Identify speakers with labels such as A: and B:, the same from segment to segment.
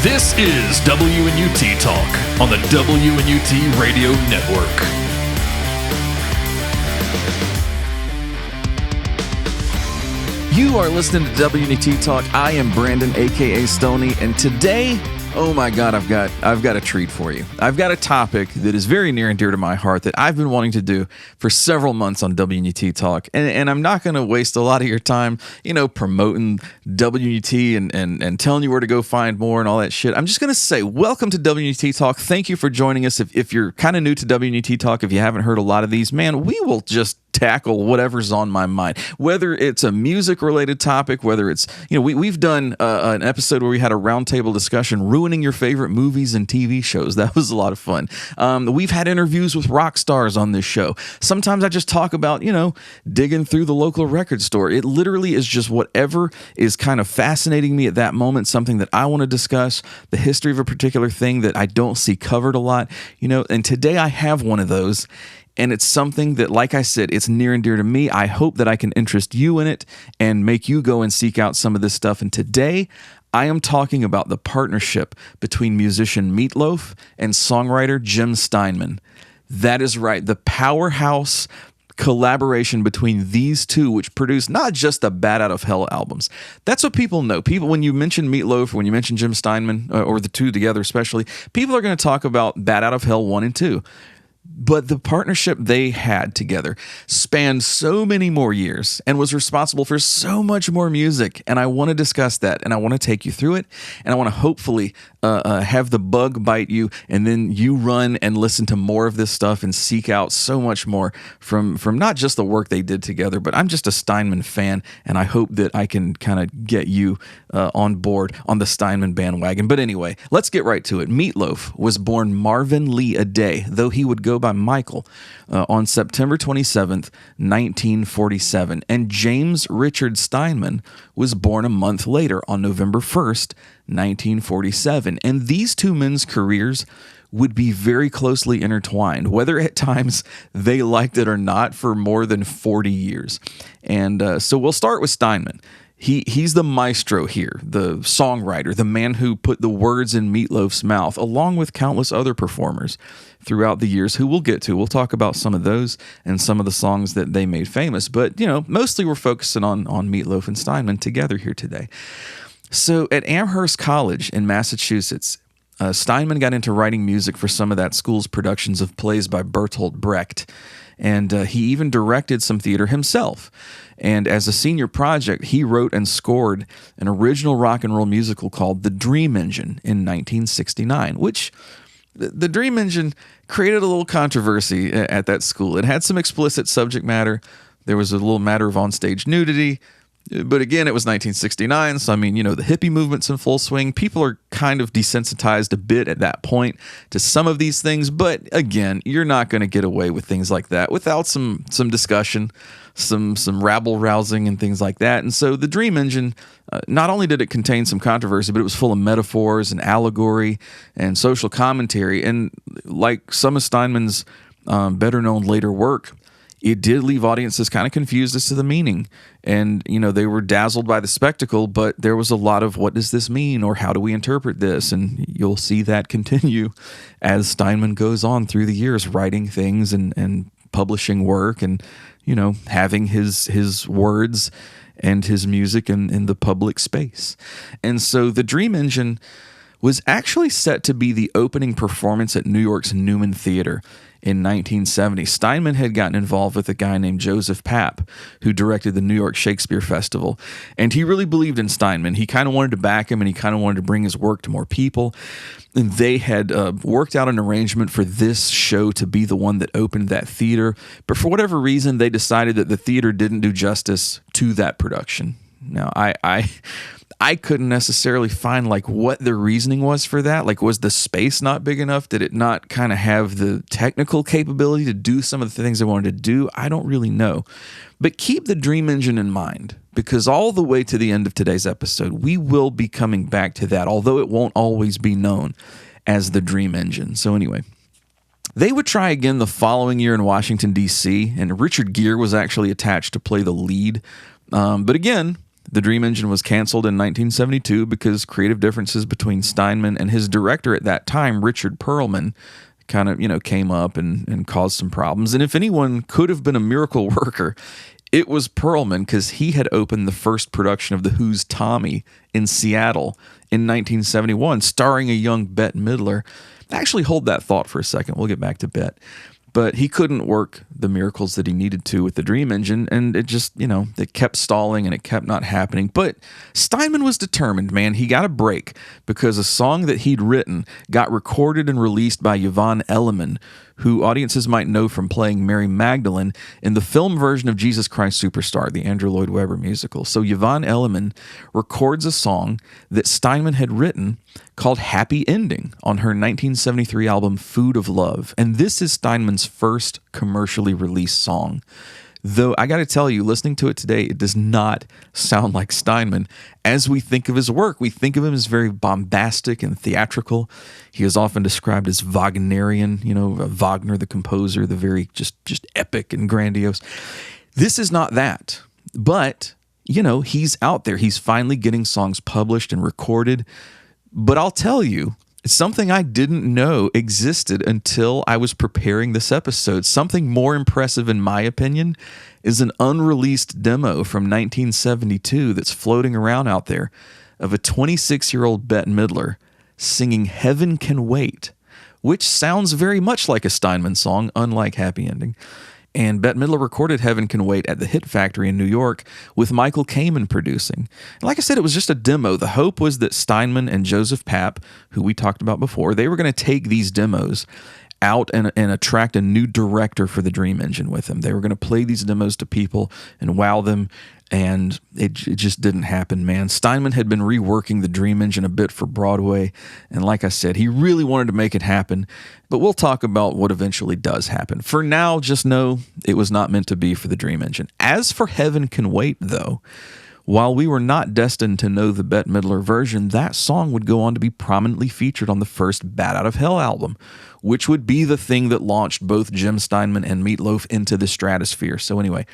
A: This is WNUT Talk on the WNUT Radio Network.
B: You are listening to WNUT Talk. I am Brandon, aka Stoney, and today, oh my God, I've got a treat for you. I've got a topic that is very near and dear to my heart that I've been wanting to do for several months on WNUT Talk, and I'm not going to waste a lot of your time, promoting WNUT and telling you where to go find more and all that shit. I'm just going to say, welcome to WNUT Talk. Thank you for joining us. If you're kind of new to WNUT Talk, if you haven't heard a lot of these, man, we will just tackle whatever's on my mind, whether it's a music related topic, whether it's, we've done an episode where we had a roundtable discussion ruining your favorite movies and TV shows. That was a lot of fun. We've had interviews with rock stars on this show. Sometimes I just talk about, digging through the local record store. It literally is just whatever is kind of fascinating me at that moment, something that I want to discuss, the history of a particular thing that I don't see covered a lot, and today I have one of those. And it's something that, like I said, it's near and dear to me. I hope that I can interest you in it and make you go and seek out some of this stuff. And today, I am talking about the partnership between musician Meat Loaf and songwriter Jim Steinman. That is right, the powerhouse collaboration between these two, which produced not just the Bat Out of Hell albums. That's what people know. People, when you mention Meat Loaf, when you mention Jim Steinman, or the two together especially, people are going to talk about Bat Out of Hell 1 and 2. But the partnership they had together spanned so many more years and was responsible for so much more music. And I want to discuss that, and I want to take you through it, and I want to hopefully have the bug bite you, and then you run and listen to more of this stuff and seek out so much more from not just the work they did together, but I'm just a Steinman fan, and I hope that I can kind of get you on board on the Steinman bandwagon. But anyway, let's get right to it. Meat Loaf was born Marvin Lee Aday, though he would go by Michael, on September 27th, 1947. And James Richard Steinman was born a month later on November 1st, 1947. And these two men's careers would be very closely intertwined, whether at times they liked it or not, for more than 40 years. And so we'll start with Steinman. He's the maestro here, the songwriter, the man who put the words in Meat Loaf's mouth, along with countless other performers throughout the years who we'll get to. We'll talk about some of those and some of the songs that they made famous. But, mostly we're focusing on Meat Loaf and Steinman together here today. So at Amherst College in Massachusetts, Steinman got into writing music for some of that school's productions of plays by Bertolt Brecht. And he even directed some theater himself. And as a senior project, he wrote and scored an original rock and roll musical called The Dream Engine in 1969, which the Dream Engine created a little controversy at that school. It had some explicit subject matter. There was a little matter of onstage nudity. But again, it was 1969, so the hippie movement's in full swing. People are kind of desensitized a bit at that point to some of these things, but again, you're not going to get away with things like that without some discussion, some rabble-rousing and things like that. And so the Dream Engine, not only did it contain some controversy, but it was full of metaphors and allegory and social commentary. And like some of Steinman's better-known later work, it did leave audiences kind of confused as to the meaning. And, they were dazzled by the spectacle, but there was a lot of, what does this mean? Or how do we interpret this? And you'll see that continue as Steinman goes on through the years, writing things and publishing work and, having his words and his music in the public space. And so the Dream Engine was actually set to be the opening performance at New York's Newman Theater in 1970. Steinman had gotten involved with a guy named Joseph Papp, who directed the New York Shakespeare Festival, and he really believed in Steinman. He kind of wanted to back him, and he kind of wanted to bring his work to more people. And they had worked out an arrangement for this show to be the one that opened that theater, but for whatever reason, they decided that the theater didn't do justice to that production. Now, I couldn't necessarily find what the reasoning was for that. Was the space not big enough? Did it not kind of have the technical capability to do some of the things they wanted to do? I don't really know. But keep the Dream Engine in mind, because all the way to the end of today's episode, we will be coming back to that, although it won't always be known as the Dream Engine. So anyway, they would try again the following year in Washington, D.C., and Richard Gere was actually attached to play the lead. But again, The Dream Engine was canceled in 1972 because creative differences between Steinman and his director at that time, Richard Perlman, kind of, came up and caused some problems. And if anyone could have been a miracle worker, it was Perlman, because he had opened the first production of The Who's Tommy in Seattle in 1971, starring a young Bette Midler. Actually, hold that thought for a second. We'll get back to Bette. But he couldn't work the miracles that he needed to with the Dream Engine, and it just, it kept stalling and it kept not happening. But Steinman was determined, man. He got a break because a song that he'd written got recorded and released by Yvonne Elliman, who audiences might know from playing Mary Magdalene in the film version of Jesus Christ Superstar, the Andrew Lloyd Webber musical. So Yvonne Elliman records a song that Steinman had written called Happy Ending on her 1973 album Food of Love. And this is Steinman's first commercially released song. Though I got to tell you, listening to it today, it does not sound like Steinman. As we think of his work, we think of him as very bombastic and theatrical. He is often described as Wagnerian, Wagner, the composer, the very just epic and grandiose. This is not that. But, he's out there. He's finally getting songs published and recorded. But I'll tell you, something I didn't know existed until I was preparing this episode. Something more impressive, in my opinion, is an unreleased demo from 1972 that's floating around out there of a 26-year-old Bette Midler singing Heaven Can Wait, which sounds very much like a Steinman song, unlike Happy Ending. And Bette Midler recorded Heaven Can Wait at the Hit Factory in New York with Michael Kamen producing. And like I said, it was just a demo. The hope was that Steinman and Joseph Papp, who we talked about before, they were going to take these demos out and attract a new director for the Dream Engine with them. They were going to play these demos to people and wow them, and it just didn't happen, man. Steinman had been reworking the Dream Engine a bit for Broadway, and like I said, he really wanted to make it happen, but we'll talk about what eventually does happen. For now, just know it was not meant to be for the Dream Engine. As for Heaven Can Wait, though, while we were not destined to know the Bette Midler version, that song would go on to be prominently featured on the first Bat Out of Hell album, which would be the thing that launched both Jim Steinman and Meat Loaf into the stratosphere. So anyway,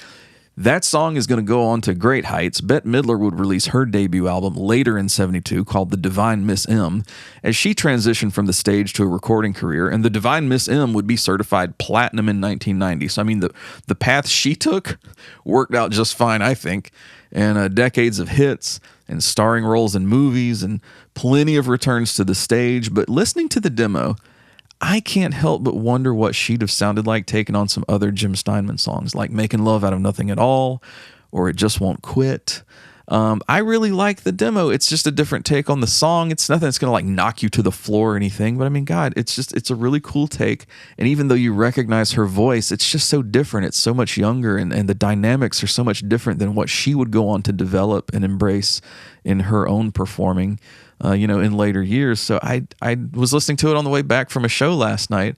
B: that song is going to go on to great heights. Bette Midler would release her debut album later in 72 called The Divine Miss M, as she transitioned from the stage to a recording career, and The Divine Miss M would be certified platinum in 1990. So I mean, the path she took worked out just fine, I think. And decades of hits and starring roles in movies and plenty of returns to the stage. But listening to the demo, I can't help but wonder what she'd have sounded like taking on some other Jim Steinman songs, like Making Love Out of Nothing at All, or It Just Won't Quit. I really like the demo. It's just a different take on the song. It's nothing that's going to like knock you to the floor or anything, but I mean, God, it's a really cool take. And even though you recognize her voice, it's just so different. It's so much younger, and the dynamics are so much different than what she would go on to develop and embrace in her own performing, in later years. So I was listening to it on the way back from a show last night,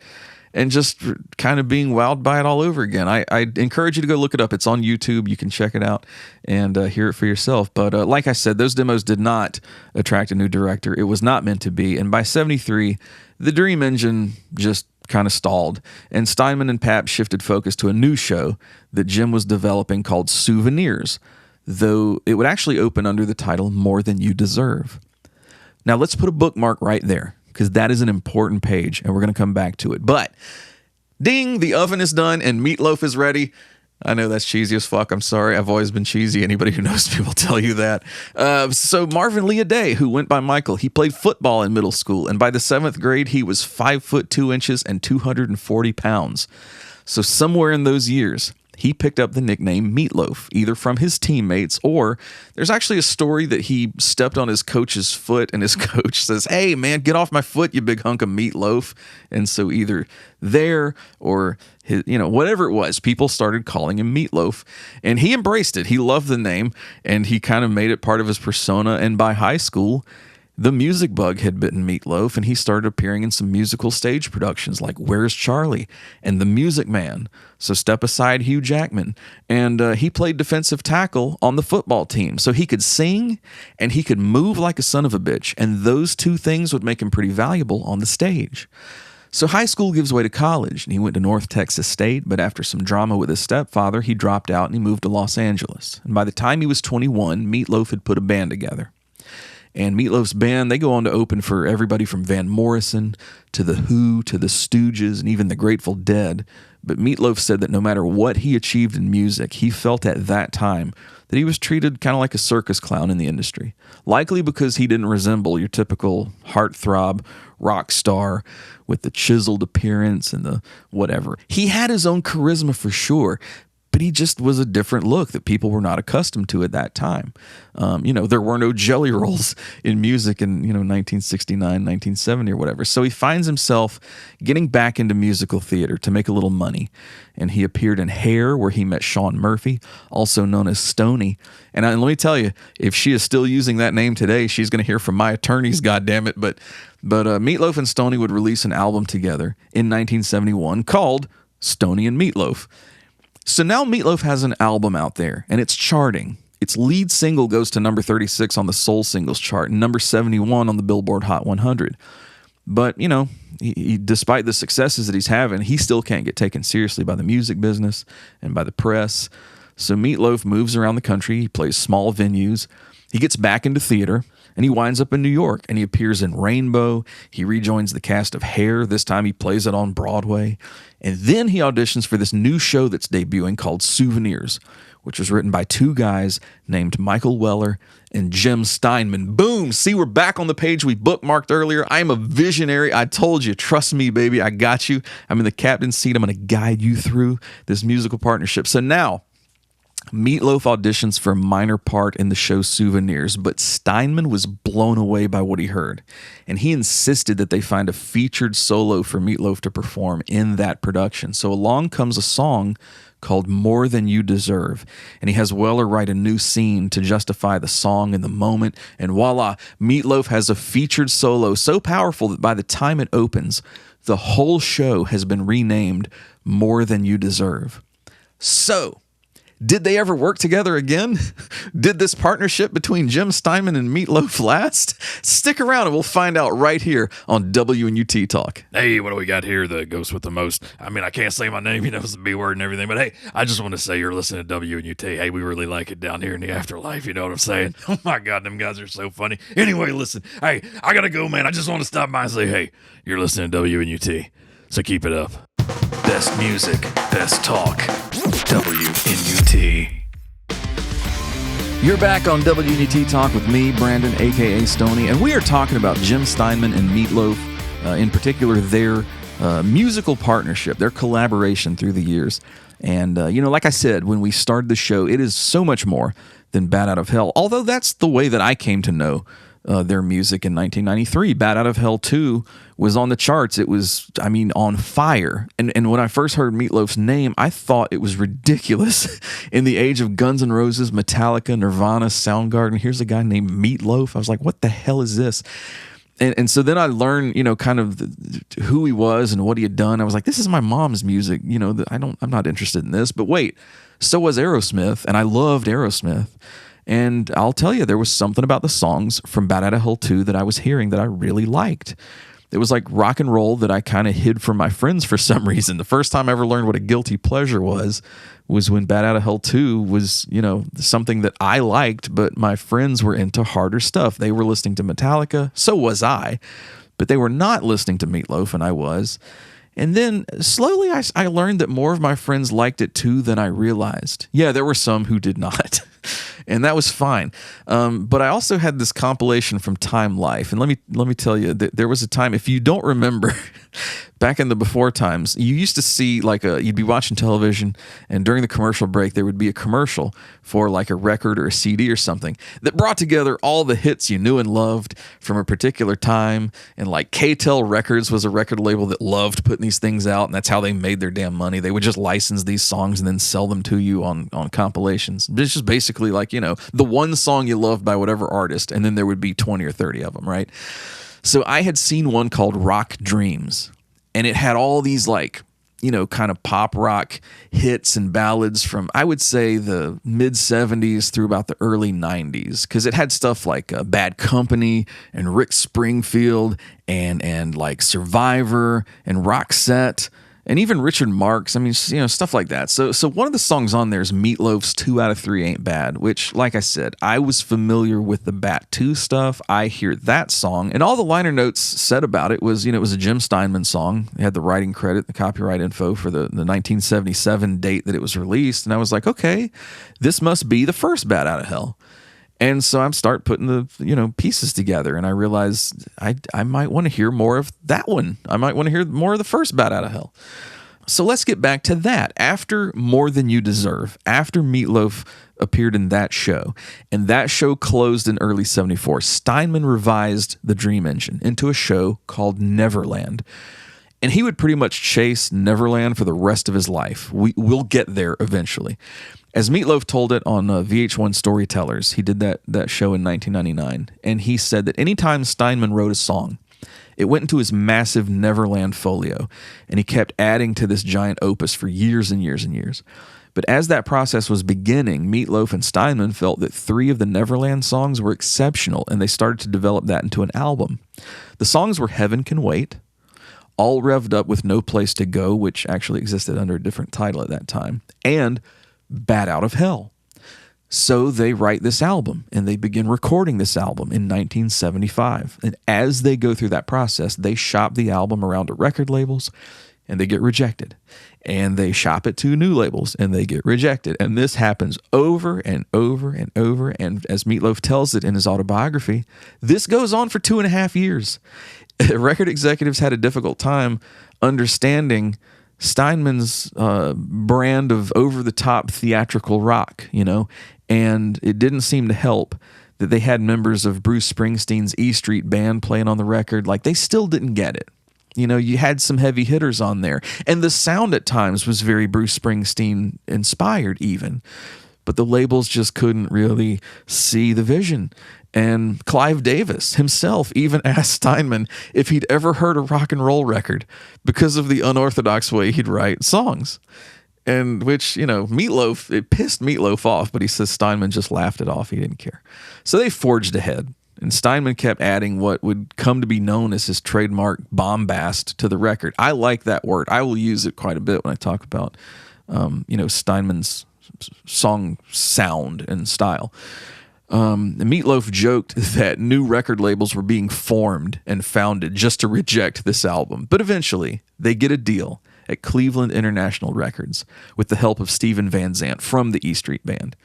B: and just kind of being wowed by it all over again. I encourage you to go look it up. It's on YouTube. You can check it out and hear it for yourself. But like I said, those demos did not attract a new director. It was not meant to be. And by 73, the Dream Engine just kind of stalled, and Steinman and Papp shifted focus to a new show that Jim was developing called Souvenirs, though it would actually open under the title More Than You Deserve. Now let's put a bookmark right there, because that is an important page, and we're going to come back to it. But, ding, the oven is done, and Meat Loaf is ready. I know that's cheesy as fuck. I'm sorry. I've always been cheesy. Anybody who knows me will tell you that. So Marvin Lee Aday, who went by Michael, he played football in middle school, and by the 7th grade, he was 5 foot 2 inches and 240 pounds. So somewhere in those years, he picked up the nickname Meat Loaf, either from his teammates, or there's actually a story that he stepped on his coach's foot and his coach says, "Hey man, get off my foot, you big hunk of meat loaf." And so either there or his, whatever it was, people started calling him Meat Loaf, and he embraced it. He loved the name, and he kind of made it part of his persona. And by high school, the music bug had bitten Meat Loaf, and he started appearing in some musical stage productions like Where's Charlie and The Music Man. So Step Aside, Hugh Jackman. And he played defensive tackle on the football team. So he could sing and he could move like a son of a bitch. And those two things would make him pretty valuable on the stage. So high school gives way to college, and he went to North Texas State, but after some drama with his stepfather, he dropped out and he moved to Los Angeles. And by the time he was 21, Meat Loaf had put a band together. And Meat Loaf's band, they go on to open for everybody from Van Morrison to The Who to The Stooges and even The Grateful Dead. But Meat Loaf said that no matter what he achieved in music, he felt at that time that he was treated kind of like a circus clown in the industry. Likely because he didn't resemble your typical heartthrob rock star with the chiseled appearance and the whatever. He had his own charisma for sure, but he just was a different look that people were not accustomed to at that time. There were no jelly rolls in music in, 1969, 1970 or whatever. So he finds himself getting back into musical theater to make a little money. And he appeared in Hair, where he met Sean Murphy, also known as Stoney. And let me tell you, if she is still using that name today, she's going to hear from my attorneys, goddammit. But Meat Loaf and Stoney would release an album together in 1971 called Stoney and Meat Loaf. So now Meat Loaf has an album out there, and it's charting. Its lead single goes to number 36 on the Soul Singles chart and number 71 on the Billboard Hot 100. But, he, despite the successes that he's having, he still can't get taken seriously by the music business and by the press. So Meat Loaf moves around the country. He plays small venues. He gets back into theater, and he winds up in New York, and he appears in Rainbow. He rejoins the cast of Hair. This time he plays it on Broadway. And then he auditions for this new show that's debuting called Souvenirs, which was written by two guys named Michael Weller and Jim Steinman. Boom! See, we're back on the page we bookmarked earlier. I am a visionary. I told you. Trust me, baby. I got you. I'm in the captain's seat. I'm going to guide you through this musical partnership. So now, Meat Loaf auditions for a minor part in the show Souvenirs, but Steinman was blown away by what he heard, and he insisted that they find a featured solo for Meat Loaf to perform in that production. So along comes a song called More Than You Deserve, and he has Weller write a new scene to justify the song and the moment, and voila, Meat Loaf has a featured solo so powerful that by the time it opens, the whole show has been renamed More Than You Deserve. So, did they ever work together again? Did this partnership between Jim Steinman and Meat Loaf last? Stick around and we'll find out right here on WNUT Talk.
A: Hey, what do we got here that goes with the most? I mean, I can't say my name, it's the B word and everything, but hey, I just want to say you're listening to WNUT. Hey, we really like it down here in the afterlife, you know what I'm saying? Oh my God, them guys are so funny. Anyway, listen, hey, I gotta go, man. I just want to stop by and say, hey, you're listening to WNUT, so keep it up. Best music, best talk. WNUT.
B: You're back on WNUT Talk with me, Brandon, a.k.a. Stoney, and we are talking about Jim Steinman and Meat Loaf, in particular their musical partnership, their collaboration through the years. And, like I said, when we started the show, it is so much more than Bat Out of Hell, although that's the way that I came to know their music in 1993. Bat Out of Hell 2 was on the charts. It was, on fire. And when I first heard Meat Loaf's name, I thought it was ridiculous. In the age of Guns N' Roses, Metallica, Nirvana, Soundgarden, here's a guy named Meat Loaf. I was like, what the hell is this? And so then I learned, kind of who he was and what he had done. I was like, this is my mom's music. I'm not interested in this. But wait, so was Aerosmith, and I loved Aerosmith. And I'll tell you, there was something about the songs from Bat Out of Hell 2 that I was hearing that I really liked. It was like rock and roll that I kind of hid from my friends for some reason. The first time I ever learned what a guilty pleasure was when Bat Out of Hell 2 was, something that I liked, but my friends were into harder stuff. They were listening to Metallica, so was I, but they were not listening to Meat Loaf, and I was. And then slowly I learned that more of my friends liked it too than I realized. Yeah, there were some who did not. And that was fine. But I also had this compilation from Time Life. And let me tell you, there was a time, if you don't remember, back in the before times, you used to see you'd be watching television, and during the commercial break, there would be a commercial for like a record or a CD or something that brought together all the hits you knew and loved from a particular time. And like K-Tel Records was a record label that loved putting these things out, and that's how they made their damn money. They would just license these songs and then sell them to you on compilations. It's just basically like, the one song you loved by whatever artist, and then there would be 20 or 30 of them, right? So I had seen one called Rock Dreams, and it had all these kind of pop rock hits and ballads from, I would say, the mid 70s through about the early 90s, because it had stuff like Bad Company and Rick Springfield and like Survivor and Roxette and even Richard Marx. I mean, stuff like that. So one of the songs on there is Meat Loaf's 2 out of 3 Ain't Bad, which, like I said, I was familiar with the Bat 2 stuff. I hear that song, and all the liner notes said about it was, it was a Jim Steinman song. It had the writing credit, the copyright info for the 1977 date that it was released, and I was like, okay, this must be the first Bat Out of Hell. And so I start putting the pieces together, and I realized I might want to hear more of that one. I might want to hear more of the first Bat Out of Hell. So let's get back to that. After More Than You Deserve, after Meat Loaf appeared in that show, and that show closed in early 74, Steinman revised the Dream Engine into a show called Neverland. And he would pretty much chase Neverland for the rest of his life. We'll get there eventually. As Meat Loaf told it on VH1 Storytellers, he did that show in 1999, and he said that anytime Steinman wrote a song, it went into his massive Neverland folio, and he kept adding to this giant opus for years and years and years. But as that process was beginning, Meat Loaf and Steinman felt that 3 of the Neverland songs were exceptional, and they started to develop that into an album. The songs were Heaven Can Wait, All Revved Up with No Place to Go, which actually existed under a different title at that time, and Bat Out of Hell. So they write this album, and they begin recording this album in 1975. And as they go through that process, they shop the album around to record labels, and they get rejected. And they shop it to new labels, and they get rejected. And this happens over and over and over. And as Meat Loaf tells it in his autobiography, this goes on for 2.5 years. Record executives had a difficult time understanding Steinman's brand of over-the-top theatrical rock, and it didn't seem to help that they had members of Bruce Springsteen's E Street Band playing on the record. Like, they still didn't get it. You had some heavy hitters on there, and the sound at times was very Bruce Springsteen inspired even, but the labels just couldn't really see the vision. And Clive Davis himself even asked Steinman if he'd ever heard a rock and roll record because of the unorthodox way he'd write songs. And which, Meat Loaf, it pissed Meat Loaf off, but he says Steinman just laughed it off. He didn't care. So they forged ahead, and Steinman kept adding what would come to be known as his trademark bombast to the record. I like that word. I will use it quite a bit when I talk about, Steinman's song sound and style. Meat Loaf joked that new record labels were being formed and founded just to reject this album. But eventually, they get a deal at Cleveland International Records with the help of Steven Van Zandt from the E Street Band.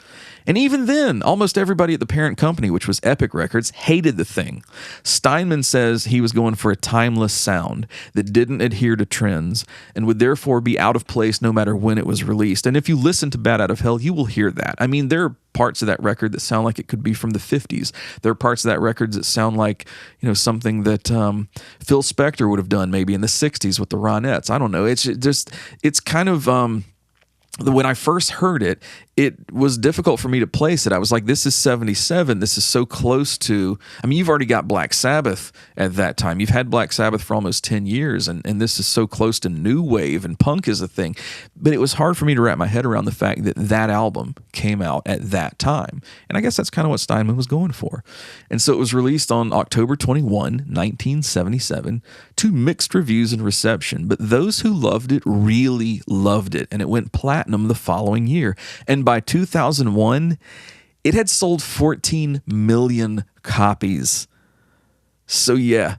B: And even then, almost everybody at the parent company, which was Epic Records, hated the thing. Steinman says he was going for a timeless sound that didn't adhere to trends and would therefore be out of place no matter when it was released. And if you listen to Bat Out of Hell, you will hear that. I mean, there are parts of that record that sound like it could be from the 50s. There are parts of that record that sound like, something that Phil Spector would have done maybe in the 60s with the Ronettes. I don't know. It's kind of... when I first heard it, it was difficult for me to place it. I was like, this is 77. This is so close to... you've already got Black Sabbath at that time. You've had Black Sabbath for almost 10 years, and this is so close to new wave, and punk is a thing. But it was hard for me to wrap my head around the fact that that album came out at that time. And I guess that's kind of what Steinman was going for. And so it was released on October 21, 1977, to mixed reviews and reception. But those who loved it really loved it, and it went platinum the following year. And by 2001, it had sold 14 million copies. So yeah,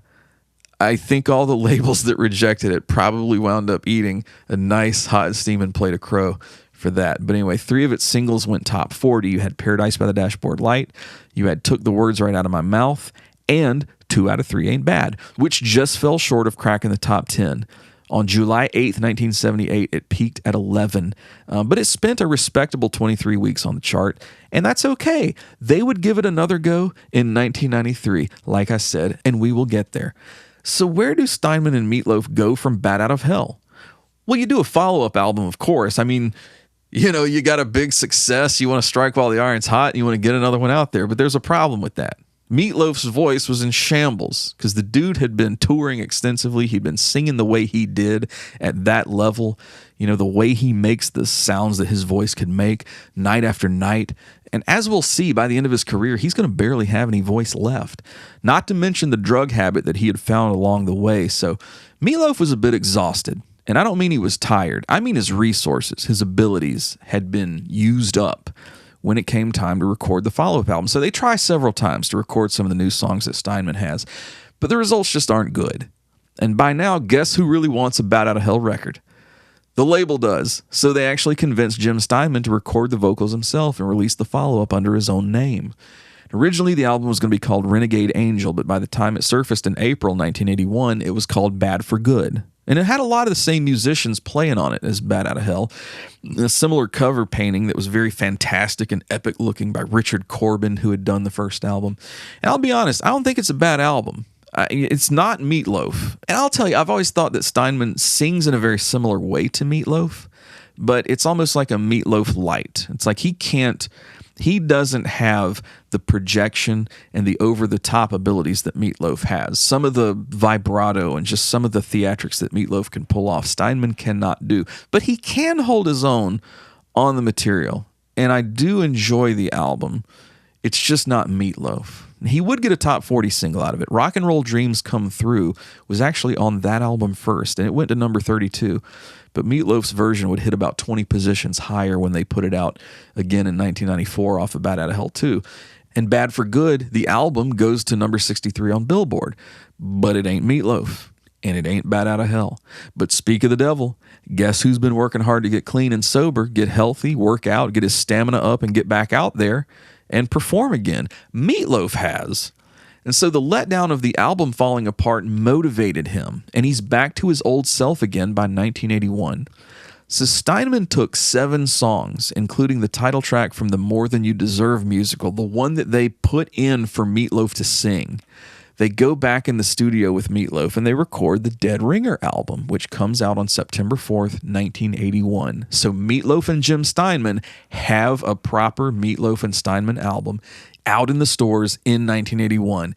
B: I think all the labels that rejected it probably wound up eating a nice hot steaming plate of crow for that. But anyway, 3 of its singles went top 40. You had Paradise by the Dashboard Light, you had Took the Words Right Out of My Mouth, and 2 out of 3 Ain't Bad, which just fell short of cracking the top 10. On July 8th, 1978, it peaked at 11, but it spent a respectable 23 weeks on the chart, and that's okay. They would give it another go in 1993, like I said, and we will get there. So where do Steinman and Meat Loaf go from Bat Out of Hell? Well, you do a follow-up album, of course. You got a big success, you want to strike while the iron's hot, and you want to get another one out there, but there's a problem with that. Meat Loaf's voice was in shambles because the dude had been touring extensively. He'd been singing the way he did at that level. You know, the way he makes the sounds that his voice could make night after night. And as we'll see, by the end of his career, he's going to barely have any voice left. Not to mention the drug habit that he had found along the way. So Meat Loaf was a bit exhausted. And I don't mean he was tired. I mean his resources, his abilities had been used up when it came time to record the follow-up album. So they try several times to record some of the new songs that Steinman has, but the results just aren't good. And by now, guess who really wants a Bat Out of Hell record? The label does. So they actually convinced Jim Steinman to record the vocals himself and release the follow-up under his own name. Originally, the album was going to be called Renegade Angel, but by the time it surfaced in April 1981, it was called Bad for Good. And it had a lot of the same musicians playing on it as Bat Out of Hell. A similar cover painting that was very fantastic and epic looking by Richard Corbin, who had done the first album. And I'll be honest, I don't think it's a bad album. It's not Meat Loaf. And I'll tell you, I've always thought that Steinman sings in a very similar way to Meat Loaf, but it's almost like a Meat Loaf light. It's like he doesn't have the projection and the over-the-top abilities that Meat Loaf has. Some of the vibrato and just some of the theatrics that Meat Loaf can pull off, Steinman cannot do. But he can hold his own on the material. And I do enjoy the album. It's just not Meat Loaf. He would get a top 40 single out of it. Rock and Roll Dreams Come Through was actually on that album first, and it went to number 32. But Meat Loaf's version would hit about 20 positions higher when they put it out again in 1994 off of Bat Out of Hell 2. And Bad for Good, the album, goes to number 63 on Billboard. But it ain't Meat Loaf, and it ain't Bat Out of Hell. But speak of the devil, guess who's been working hard to get clean and sober, get healthy, work out, get his stamina up, and get back out there and perform again? Meat Loaf has. And so the letdown of the album falling apart motivated him, and he's back to his old self again by 1981. So Steinman took 7 songs, including the title track from the More Than You Deserve musical, the one that they put in for Meat Loaf to sing. They go back in the studio with Meat Loaf and they record the Dead Ringer album, which comes out on September 4th, 1981. So Meat Loaf and Jim Steinman have a proper Meat Loaf and Steinman album out in the stores in 1981.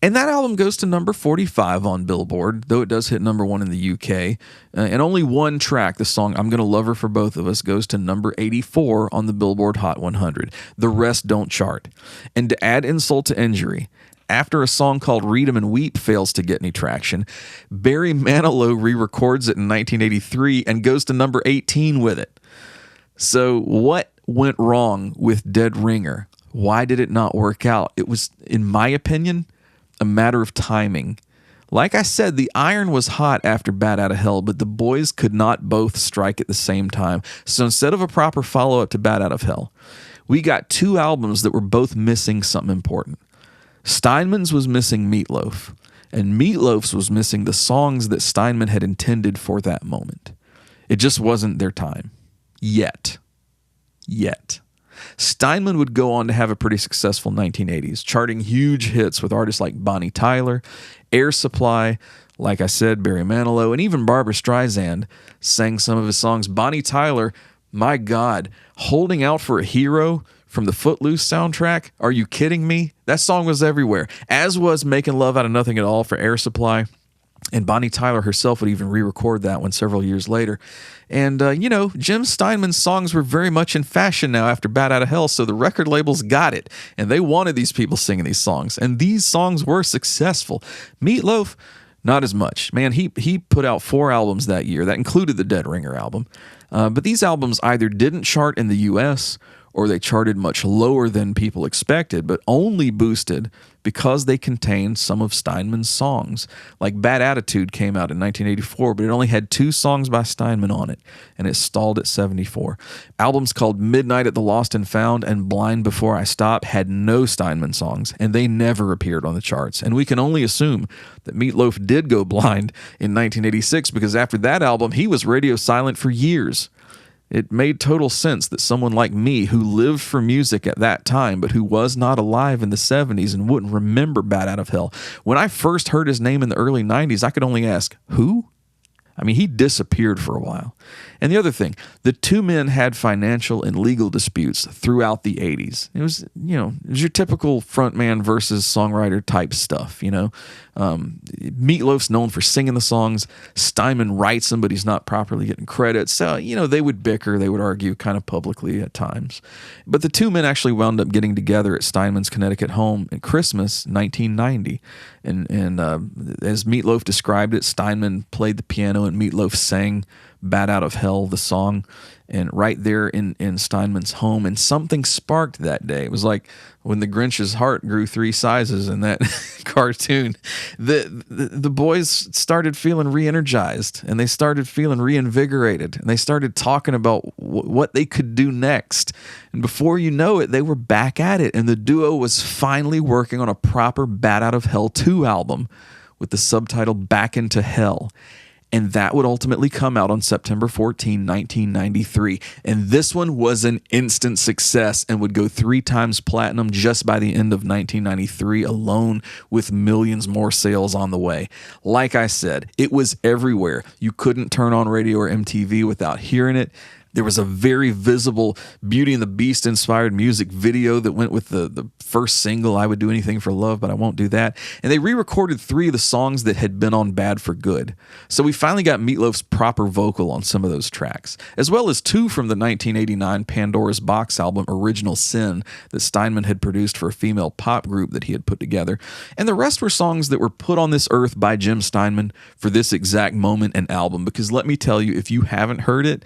B: And that album goes to number 45 on Billboard, though it does hit number 1 in the UK. And only one track, the song I'm Gonna Love Her for Both of Us, goes to number 84 on the Billboard Hot 100. The rest don't chart. And to add insult to injury, after a song called Read 'Em and Weep fails to get any traction, Barry Manilow re-records it in 1983 and goes to number 18 with it. So what went wrong with Dead Ringer? Why did it not work out? It was, in my opinion, a matter of timing. Like I said, the iron was hot after Bat Out of Hell, but the boys could not both strike at the same time. So instead of a proper follow-up to Bat Out of Hell, we got 2 albums that were both missing something important. Steinman's was missing Meat Loaf, and Meat Loaf's was missing the songs that Steinman had intended for that moment. It just wasn't their time. Yet. Steinman would go on to have a pretty successful 1980s, charting huge hits with artists like Bonnie Tyler, Air Supply, like I said, Barry Manilow, and even Barbra Streisand sang some of his songs. Bonnie Tyler, my God, Holding Out for a Hero from the Footloose soundtrack. Are you kidding me? That song was everywhere, as was Making Love Out of Nothing at All for Air Supply. And Bonnie Tyler herself would even re-record that one several years later. And, Jim Steinman's songs were very much in fashion now after Bat Out of Hell, so the record labels got it. And they wanted these people singing these songs. And these songs were successful. Meat Loaf, not as much. Man, he put out 4 albums that year. That included the Dead Ringer album. But these albums either didn't chart in the U.S., or they charted much lower than people expected, but only boosted because they contained some of Steinman's songs. Like Bad Attitude came out in 1984, but it only had 2 songs by Steinman on it, and it stalled at 74. Albums called Midnight at the Lost and Found and Blind Before I Stop had no Steinman songs, and they never appeared on the charts. And we can only assume that Meat Loaf did go blind in 1986, because after that album, he was radio silent for years. It made total sense that someone like me, who lived for music at that time, but who was not alive in the 70s and wouldn't remember Bat Out of Hell, when I first heard his name in the early 90s, I could only ask, who? I mean, he disappeared for a while. And the other thing, the two men had financial and legal disputes throughout the 80s. It was your typical frontman versus songwriter type stuff, Meat Loaf's known for singing the songs. Steinman writes them, but he's not properly getting credit. So, they would bicker, they would argue kind of publicly at times. But the two men actually wound up getting together at Steinman's Connecticut home in Christmas 1990. And as Meat Loaf described it, Steinman played the piano and Meat Loaf sang Bat Out of Hell, the song, and right there in Steinman's home. And something sparked that day. It was like when the Grinch's heart grew 3 sizes in that cartoon. The boys started feeling re-energized, and they started feeling reinvigorated, and they started talking about what they could do next. And before you know it, they were back at it, and the duo was finally working on a proper Bat Out of Hell 2 album with the subtitle Back into Hell. And that would ultimately come out on September 14, 1993. And this one was an instant success and would go 3 times platinum just by the end of 1993 alone, with millions more sales on the way. Like I said, it was everywhere. You couldn't turn on radio or MTV without hearing it. There was a very visible Beauty and the Beast inspired music video that went with the first single, I Would Do Anything for Love, But I Won't Do That. And they re-recorded 3 of the songs that had been on Bad for Good. So we finally got Meat Loaf's proper vocal on some of those tracks, as well as 2 from the 1989 Pandora's Box album Original Sin that Steinman had produced for a female pop group that he had put together. And the rest were songs that were put on this earth by Jim Steinman for this exact moment and album. Because let me tell you, if you haven't heard it,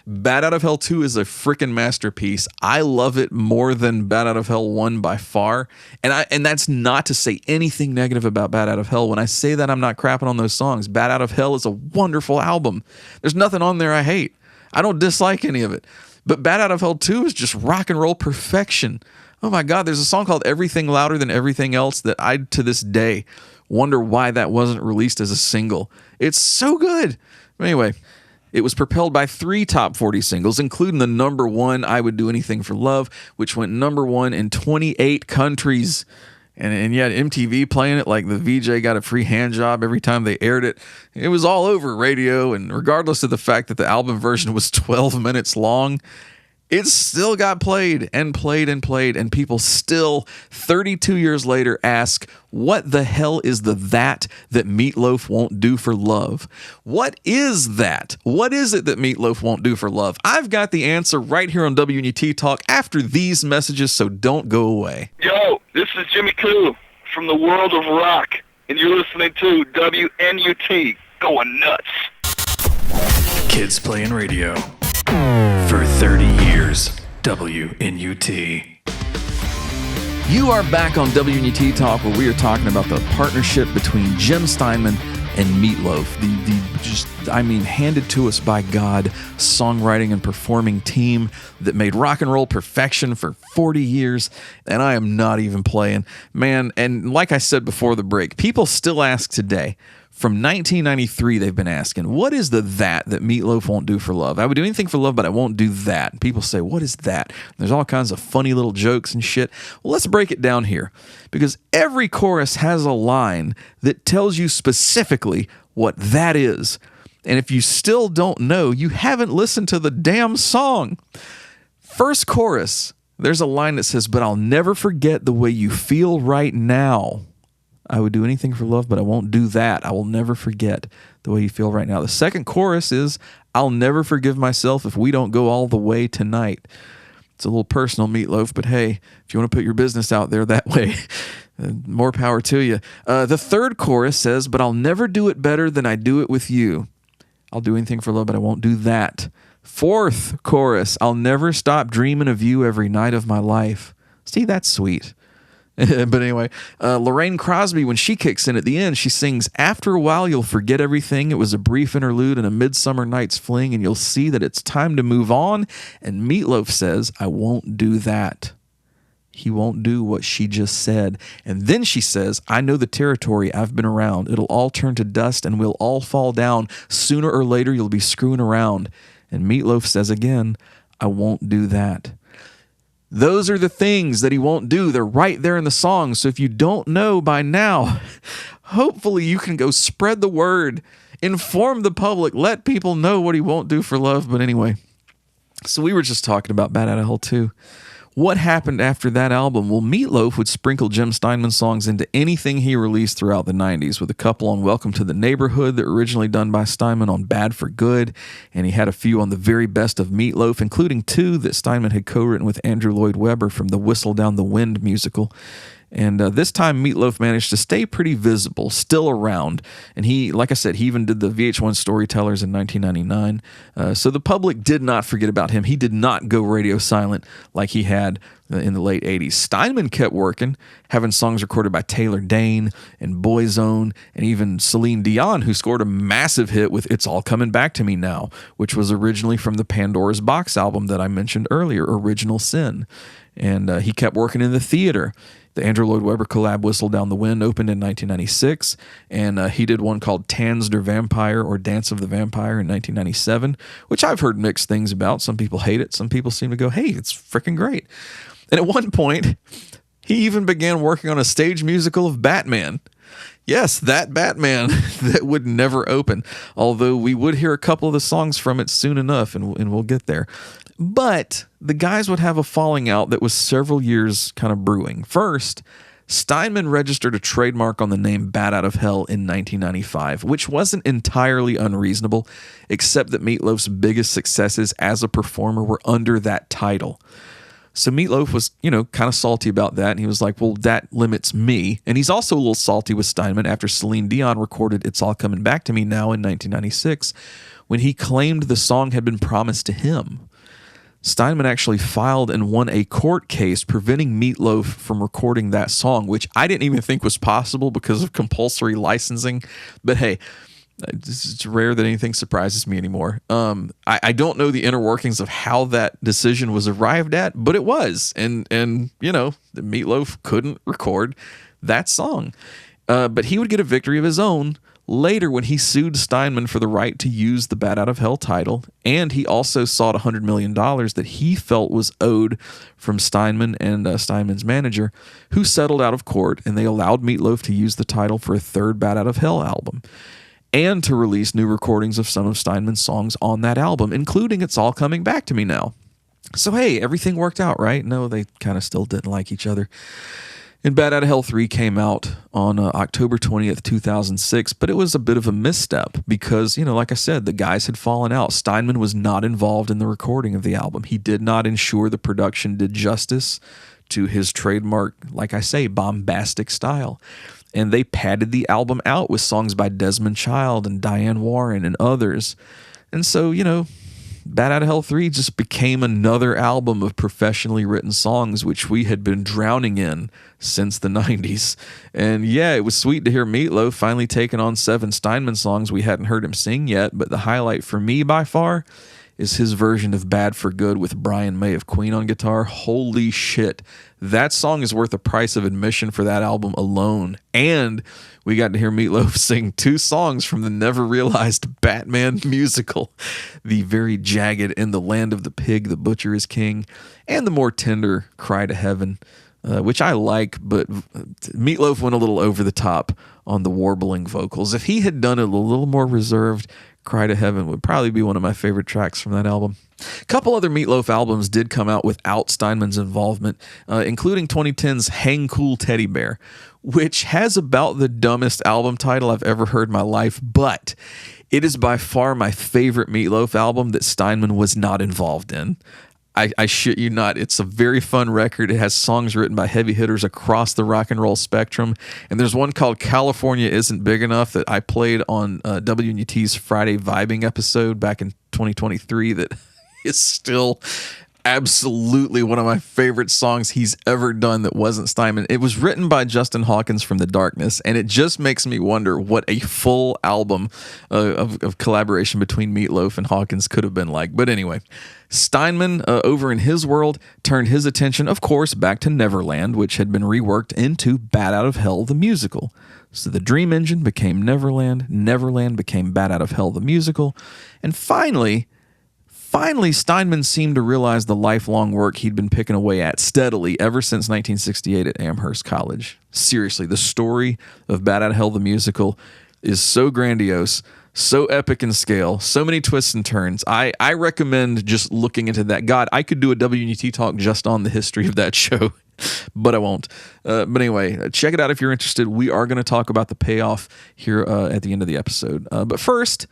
B: Bat Out of Hell 2 is a freaking masterpiece. I love it more than Bat Out of Hell 1 by far. And that's not to say anything negative about Bat Out of Hell. When I say that, I'm not crapping on those songs. Bat Out of Hell is a wonderful album. There's nothing on there I hate. I don't dislike any of it. But Bat Out of Hell 2 is just rock and roll perfection. Oh my God, there's a song called Everything Louder Than Everything Else that I, to this day, wonder why that wasn't released as a single. It's so good. But anyway, it was propelled by 3 top 40 singles, including the number 1, I Would Do Anything for Love, which went number 1 in 28 countries. And yet MTV playing it like the VJ got a free hand job every time they aired it. It was all over radio, and regardless of the fact that the album version was 12 minutes long, it still got played and played and played, and people still, 32 years later, ask, what the hell is that Meat Loaf won't do for love? What is that? What is it that Meat Loaf won't do for love? I've got the answer right here on WNUT Talk after these messages, so don't go away.
C: Yo, this is Jimmy Coo from the world of rock, and you're listening to WNUT, going nuts.
A: Kids playing radio for 30 years. WNUT.
B: You are back on WNUT Talk, where we are talking about the partnership between Jim Steinman and Meat Loaf. Handed to us by God, songwriting and performing team that made rock and roll perfection for 40 years. And I am not even playing. Man, and like I said before the break, people still ask today. From 1993, they've been asking, what is that Meat Loaf won't do for love? I would do anything for love, but I won't do that. And people say, what is that? And there's all kinds of funny little jokes and shit. Well, let's break it down here, because every chorus has a line that tells you specifically what that is. And if you still don't know, you haven't listened to the damn song. First chorus, there's a line that says, but I'll never forget the way you feel right now. I would do anything for love, but I won't do that. I will never forget the way you feel right now. The second chorus is, I'll never forgive myself if we don't go all the way tonight. It's a little personal, Meat Loaf, but hey, if you want to put your business out there that way, more power to you. The third chorus says, but I'll never do it better than I do it with you. I'll do anything for love, but I won't do that. Fourth chorus, I'll never stop dreaming of you every night of my life. See, that's sweet. But anyway, Lorraine Crosby, when she kicks in at the end, she sings, after a while you'll forget everything. It was a brief interlude and a midsummer night's fling, and you'll see that it's time to move on. And Meat Loaf says, I won't do that. He won't do what she just said. And then she says, I know the territory I've been around. It'll all turn to dust and we'll all fall down. Sooner or later you'll be screwing around. And Meat Loaf says again, I won't do that. Those are the things that he won't do. They're right there in the song. So if you don't know by now, hopefully you can go spread the word inform the public, let people know what he won't do for love. But anyway, so we were just talking about Bat Out of Hell 2. What happened after that album? Well, Meat Loaf would sprinkle Jim Steinman songs into anything he released throughout the 90s, with a couple on Welcome to the Neighborhood that were originally done by Steinman on Bad for Good, and he had a few on the very best of Meat Loaf, including 2 that Steinman had co-written with Andrew Lloyd Webber from the Whistle Down the Wind musical. And this time, Meat Loaf managed to stay pretty visible, still around. And he, like I said, he even did the VH1 Storytellers in 1999. So the public did not forget about him. He did not go radio silent like he had in the late 80s. Steinman kept working, having songs recorded by Taylor Dane and Boyzone, and even Celine Dion, who scored a massive hit with It's All Coming Back to Me Now, which was originally from the Pandora's Box album that I mentioned earlier, Original Sin. And he kept working in the theater. The Andrew Lloyd Webber collab Whistle Down the Wind opened in 1996, and he did one called Tanz der Vampire, or Dance of the Vampire, in 1997, which I've heard mixed things about. Some people hate it. Some people seem to go, hey, it's freaking great. And at one point, he even began working on a stage musical of Batman. Yes, that Batman that would never open, although we would hear a couple of the songs from it soon enough, and we'll get there. But the guys would have a falling out that was several years kind of brewing. First, Steinman registered a trademark on the name Bat Out of Hell in 1995, which wasn't entirely unreasonable, except that Meat Loaf's biggest successes as a performer were under that title. So Meat Loaf was, kind of salty about that, and he was like, well, that limits me. And he's also a little salty with Steinman after Celine Dion recorded It's All Coming Back to Me Now in 1996, when he claimed the song had been promised to him. Steinman actually filed and won a court case preventing Meat Loaf from recording that song, which I didn't even think was possible because of compulsory licensing. But hey, it's rare that anything surprises me anymore. I don't know the inner workings of how that decision was arrived at, but it was. And the Meat Loaf couldn't record that song. But he would get a victory of his own later when he sued Steinman for the right to use the Bat Out of Hell title, and he also sought $100 million that he felt was owed from Steinman and Steinman's manager, who settled out of court, and they allowed Meat Loaf to use the title for a third Bat Out of Hell album, and to release new recordings of some of Steinman's songs on that album, including It's All Coming Back to Me Now. So hey, everything worked out, right? No, they kind of still didn't like each other. And Bat Out of Hell 3 came out on October 20th, 2006, but it was a bit of a misstep because, like I said, the guys had fallen out. Steinman was not involved in the recording of the album. He did not ensure the production did justice to his trademark, like I say, bombastic style. And they padded the album out with songs by Desmond Child and Diane Warren and others. And so, Bat Out of Hell 3 just became another album of professionally written songs, which we had been drowning in since the 90s. And yeah, it was sweet to hear Meat Loaf finally taking on 7 Steinman songs we hadn't heard him sing yet, but the highlight for me by far is his version of Bad for Good with Brian May of Queen on guitar. Holy shit. That song is worth the price of admission for that album alone. And we got to hear Meat Loaf sing 2 songs from the never-realized Batman musical, the very jagged In the Land of the Pig, the Butcher is King, and the more tender Cry to Heaven, which I like, but Meat Loaf went a little over the top on the warbling vocals. If he had done it a little more reserved, Cry to Heaven would probably be one of my favorite tracks from that album. A couple other Meat Loaf albums did come out without Steinman's involvement, including 2010's Hang Cool Teddy Bear, which has about the dumbest album title I've ever heard in my life, but it is by far my favorite Meat Loaf album that Steinman was not involved in. I shit you not. It's a very fun record. It has songs written by heavy hitters across the rock and roll spectrum. And there's one called California Isn't Big Enough that I played on WNUT's Friday Vibing episode back in 2023 that is still absolutely one of my favorite songs he's ever done that wasn't Steinman. It was written by Justin Hawkins from The Darkness, and it just makes me wonder what a full album of collaboration between Meat Loaf and Hawkins could have been like. But anyway, Steinman, over in his world, turned his attention, of course, back to Neverland, which had been reworked into Bat Out of Hell, the musical. So the Dream Engine became Neverland, Neverland became Bat Out of Hell, the musical, and finally, Steinman seemed to realize the lifelong work he'd been picking away at steadily ever since 1968 at Amherst College. Seriously, the story of Bat Out of Hell, the musical, is so grandiose, So epic in scale, so many twists and turns. I recommend just looking into that. God, I could do a WNUT talk just on the history of that show, but I won't. But anyway, check it out if you're interested. We are going to talk about the payoff here at the end of the episode. But first,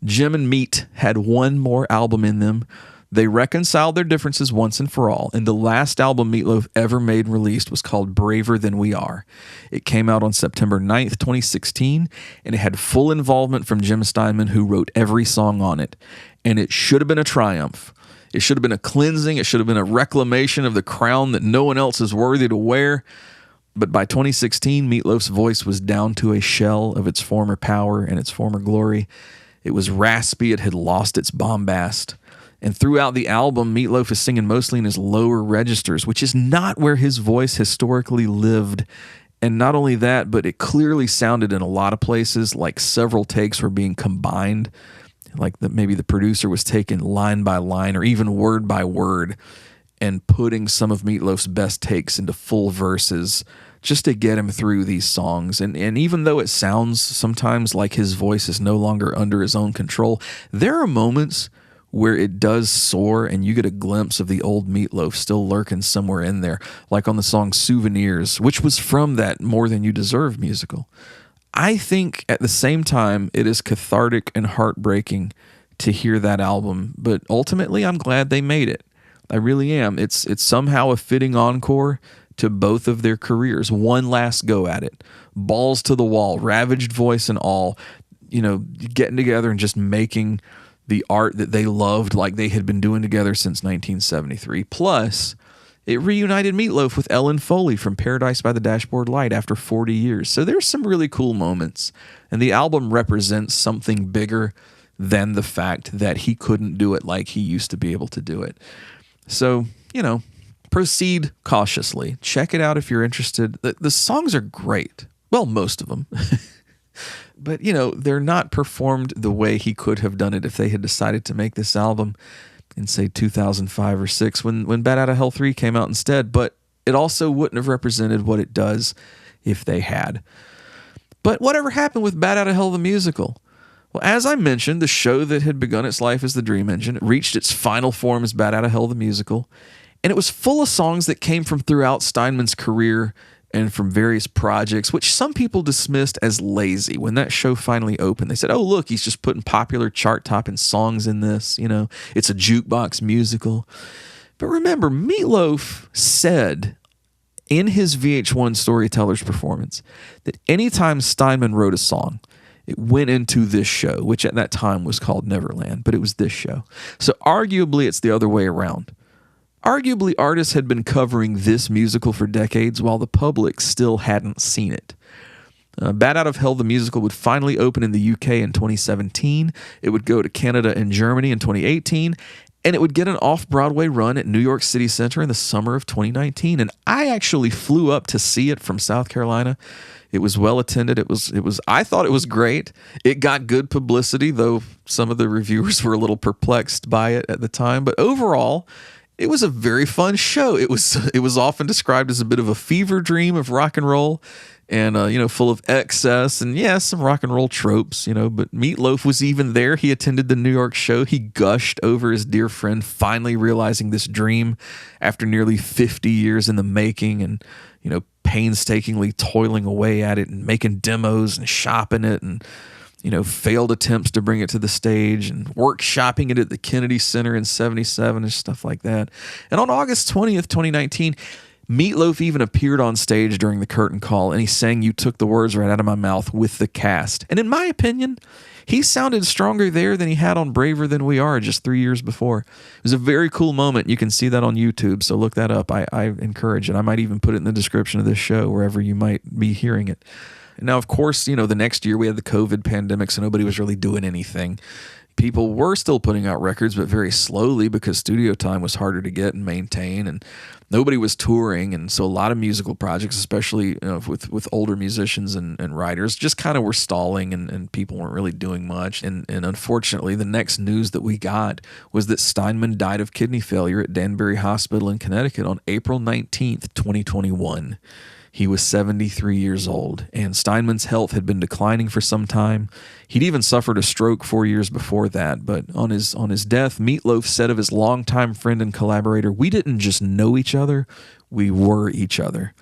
B: Jim and Meat had one more album in them. They reconciled their differences once and for all, and the last album Meat Loaf ever made and released was called Braver Than We Are. It came out on September 9th, 2016, and it had full involvement from Jim Steinman, who wrote every song on it. And it should have been a triumph. It should have been a cleansing. It should have been a reclamation of the crown that no one else is worthy to wear. But by 2016, Meat Loaf's voice was down to a shell of its former power and its former glory. It was raspy. It had lost its bombast. And throughout the album, Meat Loaf is singing mostly in his lower registers, which is not where his voice historically lived. And not only that, but it clearly sounded in a lot of places like several takes were being combined, like maybe the producer was taking line by line or even word by word and putting some of Meat Loaf's best takes into full verses just to get him through these songs. And even though it sounds sometimes like his voice is no longer under his own control, there are moments where it does soar and you get a glimpse of the old Meat Loaf still lurking somewhere in there, like on the song Souvenirs, which was from that More Than You Deserve musical. I think at the same time it is cathartic and heartbreaking to hear that album, but ultimately I'm glad they made it. I really am. It's somehow a fitting encore to both of their careers. One last go at it. Balls to the wall, ravaged voice and all, getting together and just making the art that they loved like they had been doing together since 1973. Plus, it reunited Meat Loaf with Ellen Foley from Paradise by the Dashboard Light after 40 years. So there's some really cool moments. And the album represents something bigger than the fact that he couldn't do it like he used to be able to do it. So, proceed cautiously. Check it out if you're interested. The songs are great. Well, most of them. But, they're not performed the way he could have done it if they had decided to make this album in, say, 2005 or 6 when Bat Out of Hell 3 came out instead. But it also wouldn't have represented what it does if they had. But whatever happened with Bat Out of Hell the musical? Well, as I mentioned, the show that had begun its life as the Dream Engine reached its final form as Bat Out of Hell the musical. And it was full of songs that came from throughout Steinman's career and from various projects, which some people dismissed as lazy. When that show finally opened, they said, oh, look, he's just putting popular chart-topping songs in this. It's a jukebox musical. But remember, Meat Loaf said in his VH1 Storytellers performance that anytime Steinman wrote a song, it went into this show, which at that time was called Neverland, but it was this show. So arguably, it's the other way around. Arguably, artists had been covering this musical for decades while the public still hadn't seen it. Bat Out of Hell the musical would finally open in the UK in 2017. It would go to Canada and Germany in 2018. And it would get an off-Broadway run at New York City Center in the summer of 2019. And I actually flew up to see it from South Carolina. It was well attended. I thought it was great. It got good publicity, though some of the reviewers were a little perplexed by it at the time. But overall, it was a very fun show. It was often described as a bit of a fever dream of rock and roll, and full of excess and some rock and roll tropes. But Meat Loaf was even there. He attended the New York show. He gushed over his dear friend finally realizing this dream after nearly 50 years in the making, and painstakingly toiling away at it and making demos and shopping it and failed attempts to bring it to the stage and workshopping it at the Kennedy Center in 77 and stuff like that. And on August 20th, 2019, Meat Loaf even appeared on stage during the curtain call, and he sang You Took the Words Right Out of My Mouth with the cast. And in my opinion, he sounded stronger there than he had on Braver Than We Are just 3 years before. It was a very cool moment. You can see that on YouTube, so look that up. I encourage it. I might even put it in the description of this show, wherever you might be hearing it. Now, of course, the next year we had the COVID pandemic, so nobody was really doing anything. People were still putting out records, but very slowly because studio time was harder to get and maintain, and nobody was touring. And so a lot of musical projects, especially with older musicians and writers, just kind of were stalling, and people weren't really doing much. And unfortunately, the next news that we got was that Steinman died of kidney failure at Danbury Hospital in Connecticut on April 19th, 2021. He was 73 years old, and Steinman's health had been declining for some time. He'd even suffered a stroke 4 years before that, but on his death, Meat Loaf said of his longtime friend and collaborator, "We didn't just know each other, we were each other."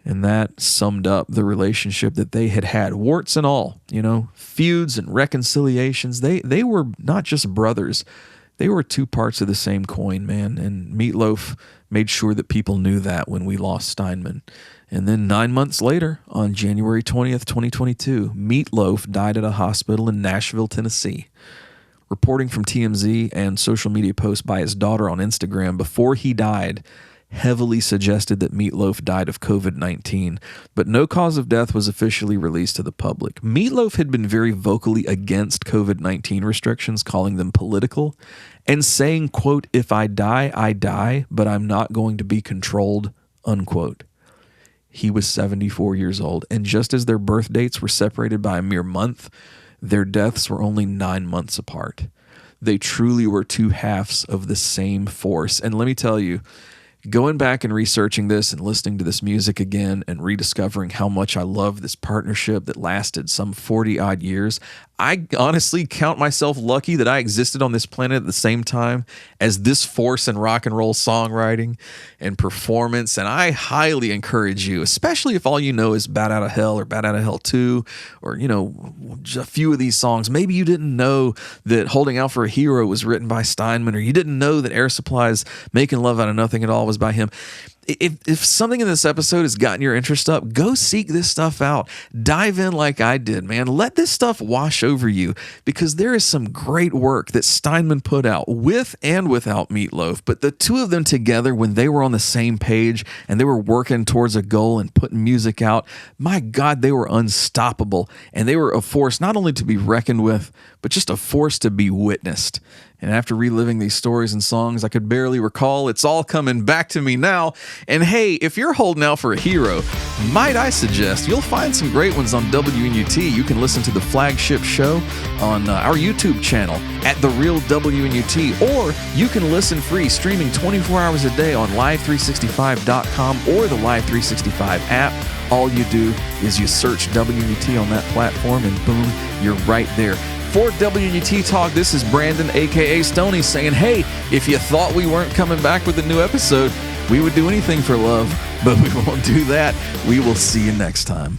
B: And that summed up the relationship that they had had, warts and all, feuds and reconciliations. They were not just brothers. They were two parts of the same coin, man. And Meat Loaf made sure that people knew that when we lost Steinman. And then 9 months later, on January 20th, 2022, Meat Loaf died at a hospital in Nashville, Tennessee. Reporting from TMZ and social media posts by his daughter on Instagram before he died heavily suggested that Meat Loaf died of COVID-19, but no cause of death was officially released to the public. Meat Loaf had been very vocally against COVID-19 restrictions, calling them political, and saying, quote, "If I die, I die, but I'm not going to be controlled," unquote. He was 74 years old, and just as their birth dates were separated by a mere month, their deaths were only 9 months apart. They truly were two halves of the same force. And let me tell you, going back and researching this and listening to this music again and rediscovering how much I love this partnership that lasted some 40-odd years, I honestly count myself lucky that I existed on this planet at the same time as this force in rock and roll songwriting and performance. And I highly encourage you, especially if all you know is Bat Out of Hell or Bat Out of Hell 2 or, a few of these songs. Maybe you didn't know that Holding Out for a Hero was written by Steinman, or you didn't know that Air Supply's Making Love Out of Nothing at All was by him. If something in this episode has gotten your interest up, go seek this stuff out. Dive in like I did, man. Let this stuff wash over you, because there is some great work that Steinman put out with and without Meat Loaf. But the two of them together, when they were on the same page and they were working towards a goal and putting music out, my God, they were unstoppable. And they were a force not only to be reckoned with, but just a force to be witnessed. And after reliving these stories and songs I could barely recall, it's all coming back to me now. And hey, if you're holding out for a hero, might I suggest you'll find some great ones on WNUT. You can listen to the flagship show on our YouTube channel at The Real WNUT, or you can listen free streaming 24 hours a day on Live365.com or the Live365 app. All you do is you search WNUT on that platform and boom, you're right there. For WNUT Talk, this is Brandon, a.k.a. Stoney, saying, hey, if you thought we weren't coming back with a new episode, we would do anything for love, but we won't do that. We will see you next time.